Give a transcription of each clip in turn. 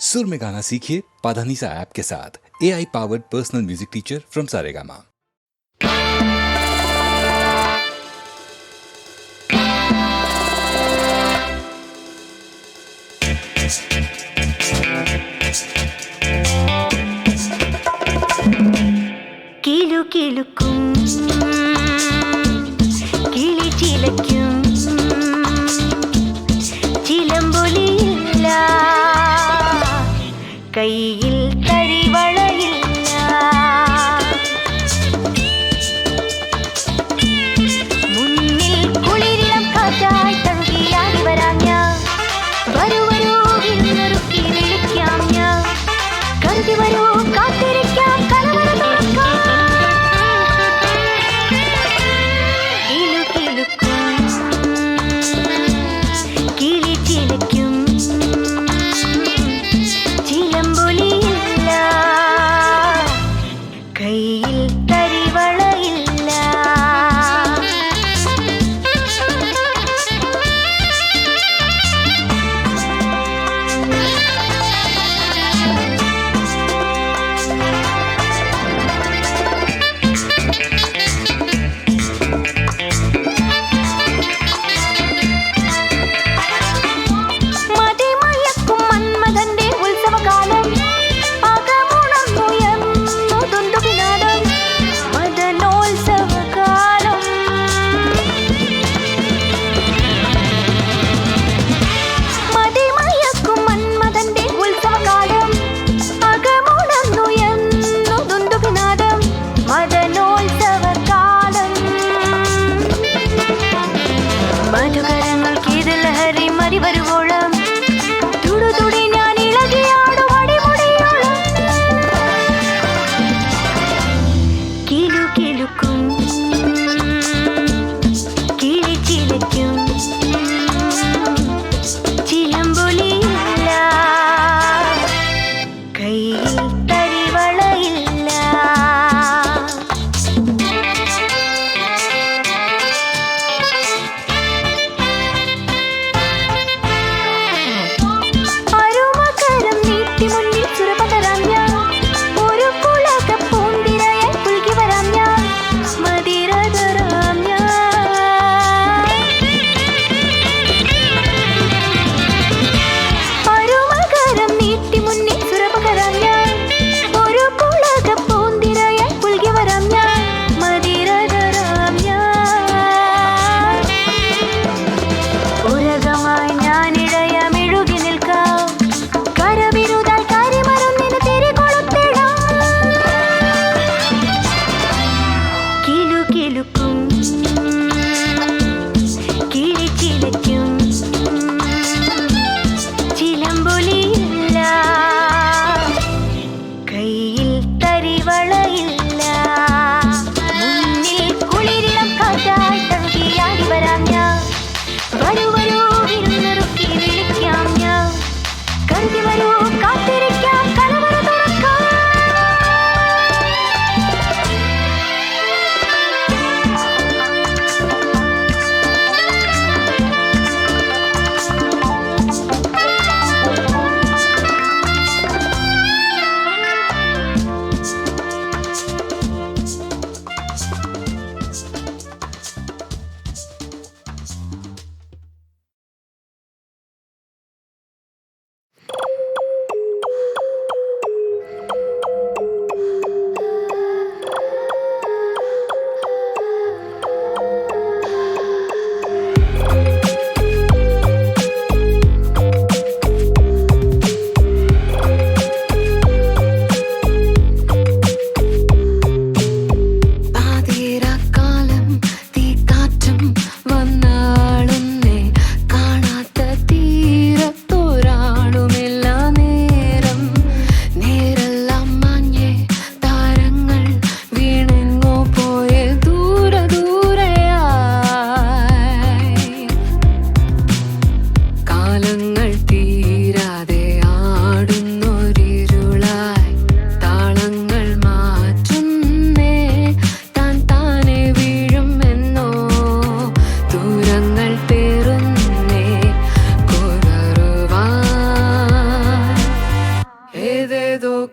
सुर में गाना सीखिए पाधानीसा ऐप के साथ। AI powered personal music teacher from Saregama. കീലു കീലുക്കും കിളി ചിലയ്ക്കും ചിലമ്പൊലിയില്ല, കയ്യിൽ തരിവളയില്ല. മുന്നിൽ കുളിരിളം കാറ്റായി തഴുകിയാടി വരാം ഞാൻ. വരൂ വരൂ വിരുന്നൊരുക്കി വിളിക്കാം ഞാൻ. കരുതി വരൂ കാത്തിരിക്കാം കലവറ തുറക്കാം. കിലു കിലുക്കും കിളി ചിലയ്ക്കും ചിലമ്പൊലിയില്ല, കയ്യിൽ തരിവളയില്ല.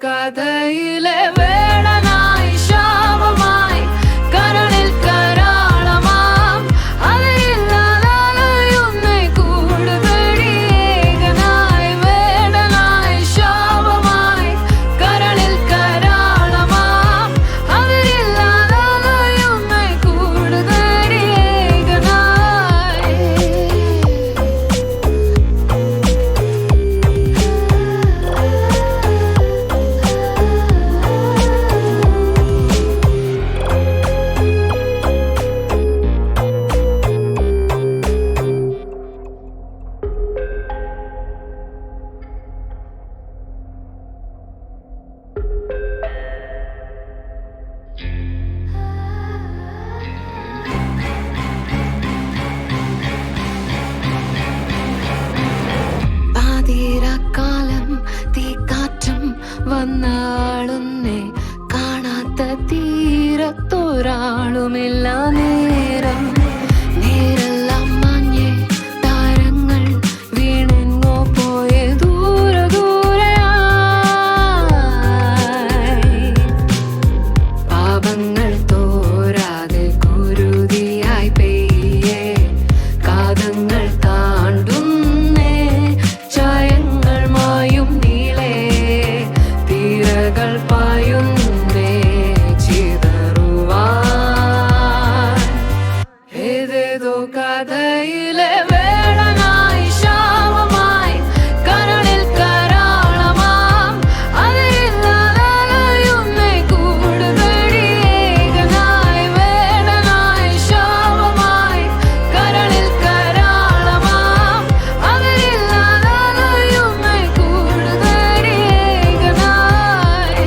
കഥയിലെ വേടനായി ശാപമായി കരളിൽ കരാളമാം അതില്ലാതായുന്നേ കൂടുതൽ ഏകനായി വേടനായി ശാപമായി കരളിൽ കരാളമാം അതില്ലാതായുന്നേ കൂടുതൽ ഏകനായി പാതിരാക്കാലം തീക്കാറ്റും വന്നാളുന്നേ കാണാത്ത തീരത്തൊരാളുമില്ല നേരം നേരെല്ലാം മഞ്ഞേ താരങ്ങൾ വീണെങ്ങോ പോയ ദൂരെ ദൂരെയായി പാപങ്ങൾ തോരാതെ കുരുതിയായി പെയ്യേ കാതങ്ങൾ താണ്ടുന്നേ ചായങ്ങൾ മായും നീളേ തീരകൾ പായുന്നേ ചിതറുവാൻ ഏതേതോ കഥയിലെ വേടനായി ശാപമായി കരളിൽ കരാളമാം അതില്ലാതായുന്നേ കൂടുതൽ ഏകനായി വേടനായി ശാപമായി കരളിൽ കരാളമാം അതില്ലാതായുന്നേ കൂടുതൽ ഏകനായി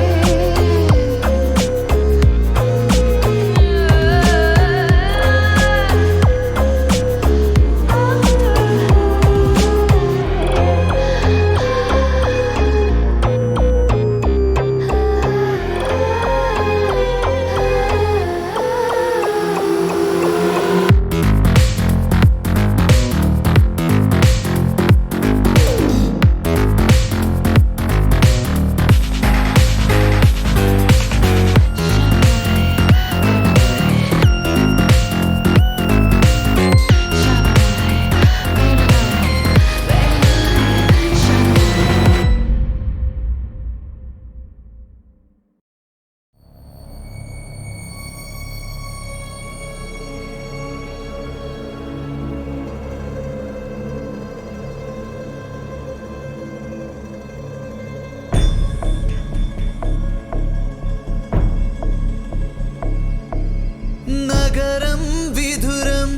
നഗരം വിധുരം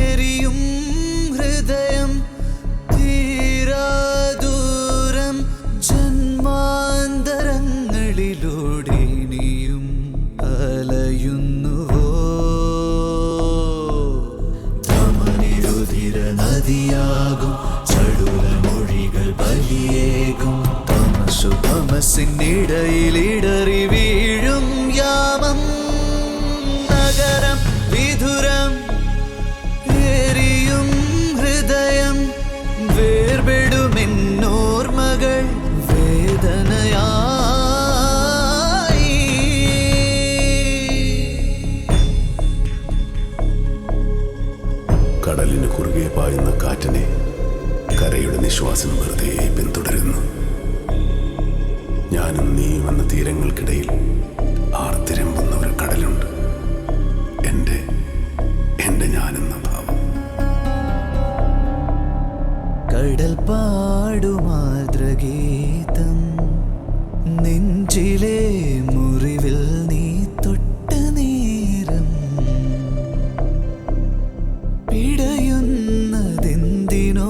എരിയും ഹൃദയം തീരാദൂരം ജന്മാന്തരങ്ങളിലൂടെ നീയും അലയുന്നുവോ ധമനിരുതിര നദിയാകും ചടുലമൊഴികൾ ബലിയേകും തമസു തമസിനിടയിലിടറി വീഴും യാമം നഗരം വിധുരം എരിയും ഹൃദയം വേർപെടുമെന്നോർമകൾ വേദനയായി കടലിന് കുറുകെ പായുന്ന കാറ്റിനെ കരയുടെ നിശ്വാസം വെറുതെ പിന്തുടരുന്നു. ഞാനും നീയും എന്ന തീരങ്ങൾക്കിടയിൽ ആർത്തിരമ്പുന്ന ഒരു കടലുണ്ട്. എന്റെ ഞാനെന്ന ഭാവം. കടൽ പാടുമാതൃഗീതം നെഞ്ചിലെ മുറിവിൽ നീ തൊട്ട നേരം പിടയുന്നതെന്തിനോ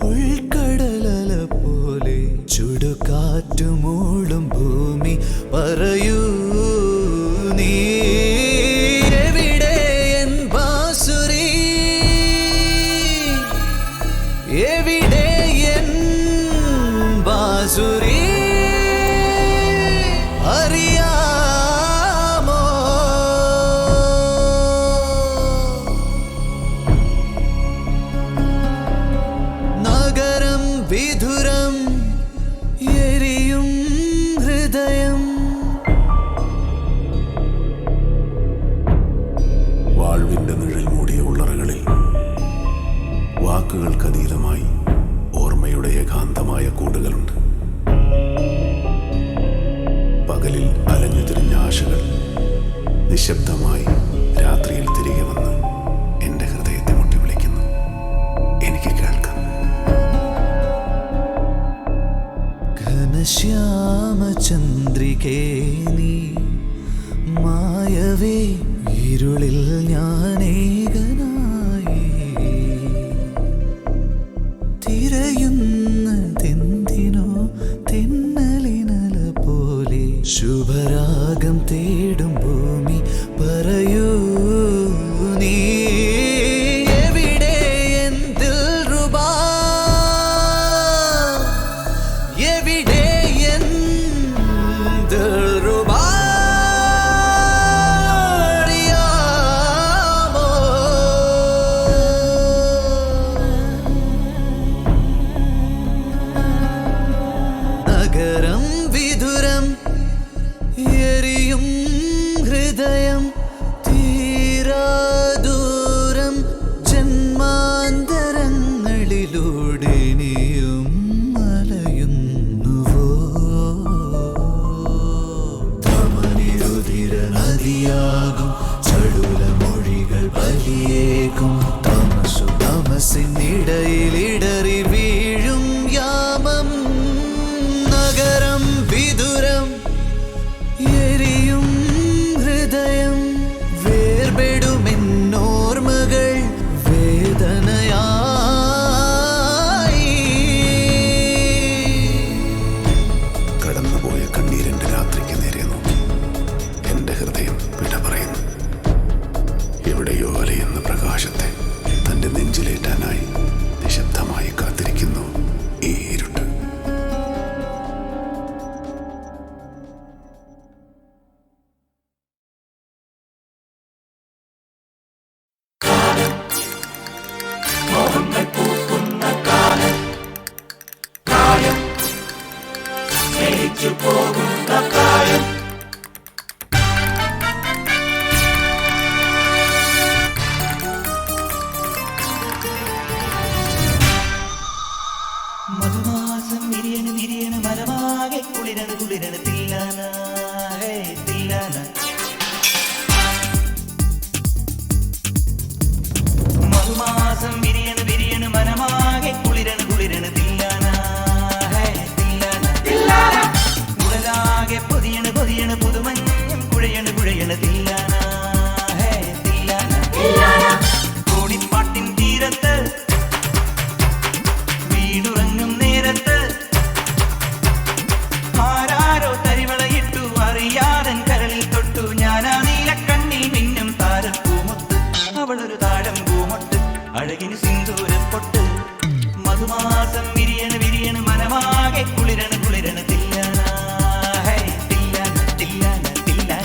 ഉൾക്കടലല പോലെ ചുടുകാറ്റുമൂളും ഭൂമി പറയൂ നീ എവിടെ എൻ ബാസുരി എവിടെ എൻ ബാസുരി അറിയാമോ നഗരം വിധുരം എരിയും നിശബ്ദമായി രാത്രിയിൽ തിരികെ വന്ന് എൻ്റെ ഹൃദയത്തെ മുട്ടി വിളിക്കുന്നു. എനിക്ക് കേൾക്കാം. ഘനശ്യാമചന്ദ്രികേ നീ മായവേ ഇരുളിൽ ഞാനേകനായി തിരയുന്നതെന്തിനോ തെന്നലിനല പോലെ ശുഭരാഗം തേടും ഭൂമി പറയൂ നീ എവിടെ എന്തിൽ റുബാ എവിടെ എന്തിൽ റുബാ നഗരം വിദുരം എരിയും ഹൃദയം തീരാദൂരം ജന്മാന്തരങ്ങളിലൂടെ നീയും മലയുന്നുവോ തമനിരുതിര നദിയാകും ചടുല മൊഴികൾ ബലിയേക്കും തമസിനിടയിലിടറി വീഴും യാമം നഗരം വിദുരം എരിയും ഹൃദയം വേർപെടുമെന്നോർമ്മകൾ വേദനയായി കടന്നുപോയ കണ്ണീരിൻ്റെ രാത്രിക്ക് നേരെ നോക്കി എൻ്റെ ഹൃദയം വിട പറയുന്നു. എവിടെയോ അലയുന്ന പ്രകാശത്തെ തൻ്റെ നെഞ്ചിലേറ്റാനായി നിശബ്ദമായി കാത്തിരിക്കുന്നു ഈ ഇരുട്ട്. മധുമാസം വിരിയണ് വിരിയണ് മരമാകെ കുളിരണ് കുളിരണ് തില്ലാന ഹേ തില്ലാന മധുമാസം വിരിയണ് വിരിയണ് മരമാകെ കുളിരണ് കുളിരണ് തില്ലാന ഹേ തില്ലാന ഉടലാകെ പൊതിയണ് പൊതിയണ് പുതുമഞ്ഞും കുഴയണ് കുഴയണ് തില്ലാന ഹേ തില്ലാന കോടിപ്പാട്ടിൻ തീരത്ത് വീടുറങ്ങും നേരത്ത് ആരാരോ തരിവളയിട്ടു അറിയാതൻ കരളിൽ തൊട്ടു ഞാനാ നീലക്കണ്ണിൽ മിന്നും താരപ്പൂമൊത്ത് അവളൊരു താഴം പൂമൊട്ട് അഴകിന് സിന്ദൂരപ്പൊട്ട് മധുമാസം വിരിയണ് വിരിയണ് മനമാകെ കുളിരണ് കുളിരണ് തില്ലാന ഹേ തില്ലാന തില്ലാന തില്ലാന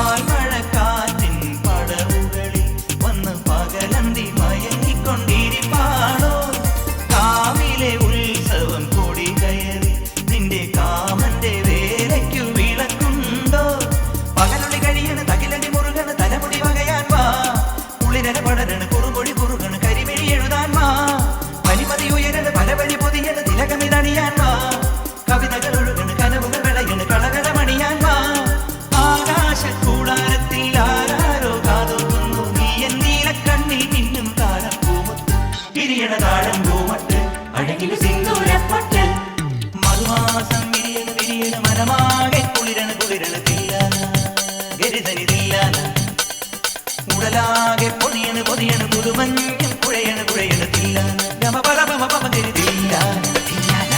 പാൽമഴക്കാറ്റിൻ പടവുകളിൽ വന്ന് പകലന്തി മയങ്ങിക്കൊണ്ടിരിപ്പാണോ കാമിലെ ഉത്സവം കൊടി കയറി നിന്റെ കാമന്റെ വേലയ്ക്കു വിളക്കുണ്ടോ പകലൊളി കഴിയണ് തകിലടി മുറുകണ് തലമുടി വകയാൻ വാ കുളിരന പടരണ കുറുകൊടി കുറുകണ് കരിമിഴി എഴുതാൻ വാ പനിമതി ഉയരണ് പലവഴി പൊതിയണ് തിലകമിതണിയാൻ വാ കവിതകൾ ഒഴുകണ് കനവുകൾ വിളയണ് കളകളമണിയാൻ വാ ആകാശക്കൂടാരത്തിൽ ആരാരോ കാതോക്കുന്നു നീ എന്നീലക്കണ്ണിൽ മിന്നും താരപ്പൂമൊത്ത് വിരിയണ താഴം പൂമട്ട് അഴകില് സിന്ദൂരപ്പൊട്ട് മധുമാസം വിരിയണ് വിരിയണ് മനമാകെ കുളിരണ് കുളിരണ് തില്ലാന ഗരിതനി തില്ലാന ഉടലാകെ പൊതിയണ് പൊതിയണ് പുതുമഞ്ഞും കുഴയണ് കുഴയണ് തില്ലാന ഗമ പദ പമ പമ ഗരി തില്ലാന തില്ലാന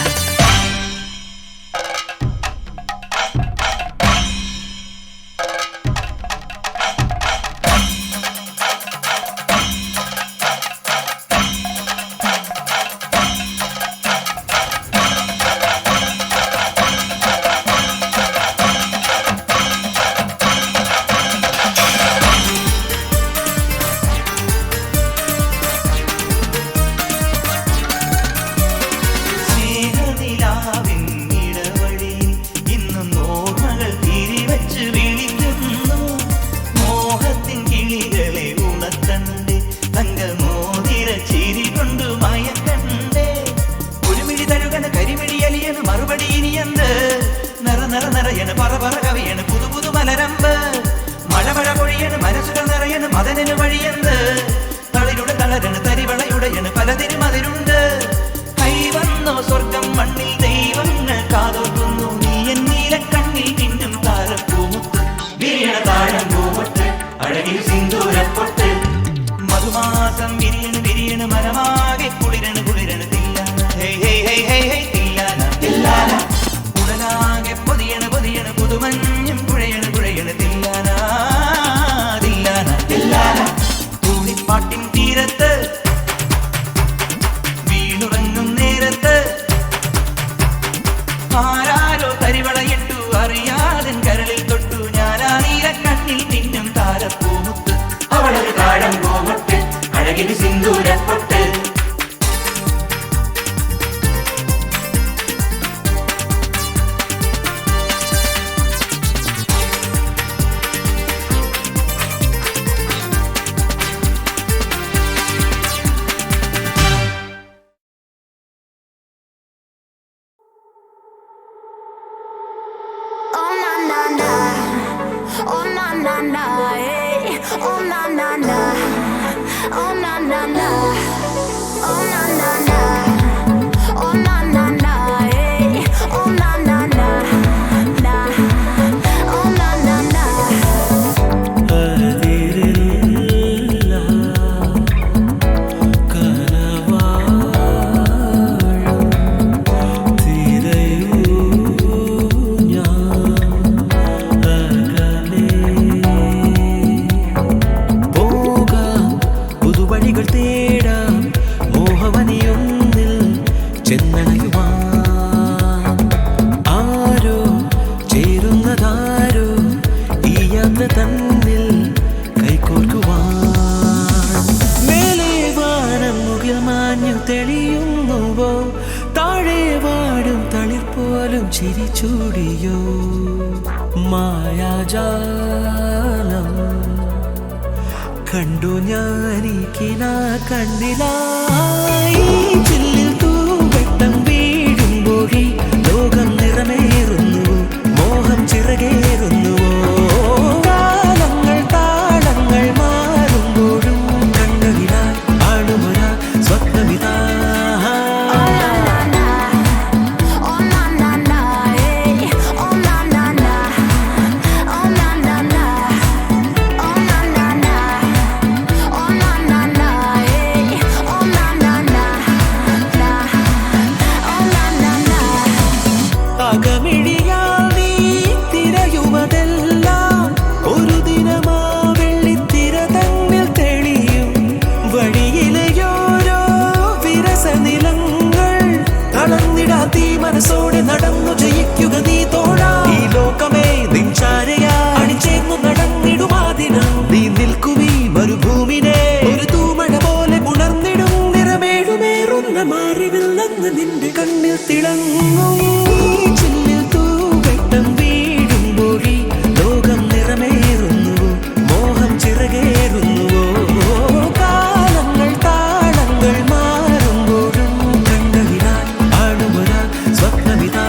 നിറ നിറയണ് പറ പറ കവിയണ് പുതു പുതു മലരമ്പ് മഴ മഴ പൊഴിയണ് മനസ്സുകൾ നിറയണ് മദനന് വഴിയെന്ത് തളിരുടെ തളരണ് തരിവളയുടയണ് പലതിനും അതിരുണ്ട് കൈവന്നോ സ്വർഗം മണ്ണിൽ ദൈവങ്ങൾ കാതോർക്കുന്നു നീ എന്നീല കണ്ണിൽ നിന്നും താരപ്പൂമുത്ത് വീണ താഴം പൂമുട്ട് അഴകിൽ സിന്ദൂരപ്പൊട്ട് മധുമാസം വിരിയണ് വിരിയണ് മനമാകെ കുളിരണ് കുളിരണ് തില്ലാന ഹേ ഹേ ഹേ ഹേ ഹേ തില്ലാന തില്ലാന ഉടലാകെ പൊതിയണ് പൊതിയണ് പുതുമഞ്ഞും കുഴയണ് കുഴയണ് തില്ലാന തില്ലാന തില്ലാന തൂണിപ്പാട്ടിൻ തീരത്ത് വീണുറങ്ങും നേരത്ത് ആരാരോ തരിവളയിട്ടു അറിയാതൻ കരളിൽ തൊട്ടു ഞാനാ നീല കണ്ണിൽ നിന്നും താരപ്പൂമുത്ത് അവളൊരു താഴം പൂമുട്ട് അഴകിൽ സിന്ദൂരപ്പൊട്ട് Oh na na na, oh na na na, hey. Oh na na na, oh na na na, oh na na na, oh na na na, hey. Oh na na na, na, oh na na na. ചിരിച്ചൂടിയോ മായാജാലം കണ്ടു ഞാനിക്കിന കണ്ണിലായി ചില്ലിൽ തൂവെട്ടം വീഴുമ്പോഴി ലോകം നിറമേറുന്നു മോഹം ചിറകേറുന്നുവോ കാലങ്ങൾ താളങ്ങൾ മാറുമ്പോഴും കണ്ണുകിലാൽ ആടുമൊരാ സ്വപ്നമിതാ മനസ്സോടെ നടന്നു ജയിക്കുക നീ തോഴാ ഈ ലോകമേ നിൻചാരയാ അണിചേർന്നു നടന്നിടുമാതിനം നീ നിൽക്കുമീ മരുഭൂമിനെ ഒരു തൂമഴ പോലെ ഉണർന്നിടും നിറമേഴുമേറുന്ന മാറിവിൽ നിന്ന് നിന്റെ കണ്ണിൽ തിളങ്ങും ചില്ലിൽ തൂവെട്ടം വീഴുമ്പോഴി ലോകം നിറമേറുന്നുവോ മോഹം ചിറകേറുന്നുവോ കാലങ്ങൾ താളങ്ങൾ മാറുമ്പോഴും കണ്ണുകിലാൽ ആടുമൊരാ സ്വപ്നമിതാ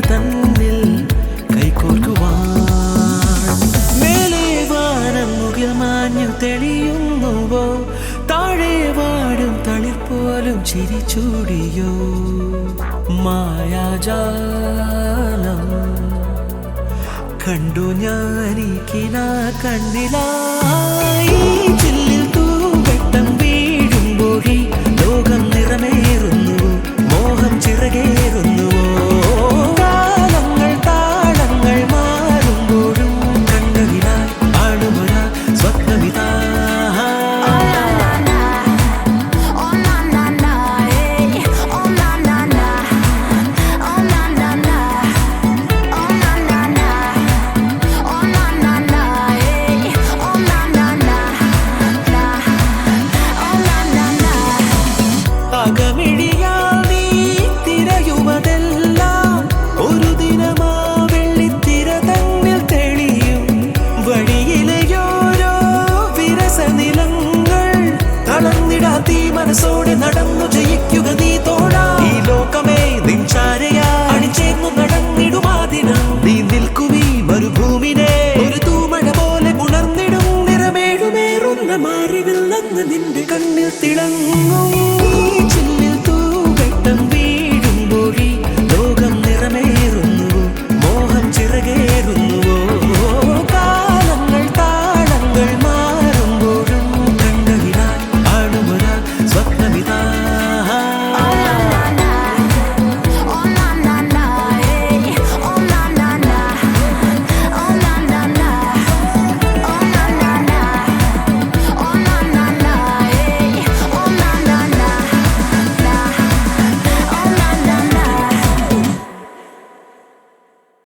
തന്നിൽ കൈകോർക്കുവാൻ മേലെ വാനം മുകിൽ തെളിയുന്നുവോ താഴെ വാടും തളിർ പോലും ചിരിച്ചൂടിയോ മായാജാലം കണ്ടു ഞാനിക്കിന കണ്ണിലായി ചില്ലിൽ തൂവെട്ടം വീഴുമ്പോഴി ലോകം നിറമേറുന്നു മോഹം ചിറകേറുന്നുവോ കാലങ്ങൾ താളങ്ങൾ മാറുമ്പോഴും കണ്ണതിനായി ആളുമൊരാ സ്വപ്നമിതാ Oh na na na, hey. Oh na na na. Oh na na na. Oh na na na. Oh na na na, hey. Oh na na na. Oh na na na. അകമിഴിയാൽ നീ തിരയുവതെല്ലാം ഒരു ദിനമാ വെള്ളിത്തിര തന്നിൽ തെളിയും വഴിയിലെയോരോ വിരസനിലങ്ങൾ തളർന്നിടാത്തീ മനസ്സോടെ നടന്നു ജയിക്കുക നീ തോഴാ ഈ ലോകമേ നിൻചാരയാ അണിചേർന്നു നടന്നിടുമാതിനം നീ നിൽക്കുമീ മരുഭൂമിനെ ഒരു തൂമഴ പോലെ ഉണർന്നിടും നിറമേഴുമേറുന്ന മാറിവില്ലെന്ന് നിന്റെ കണ്ണിൽ തിളങ്ങും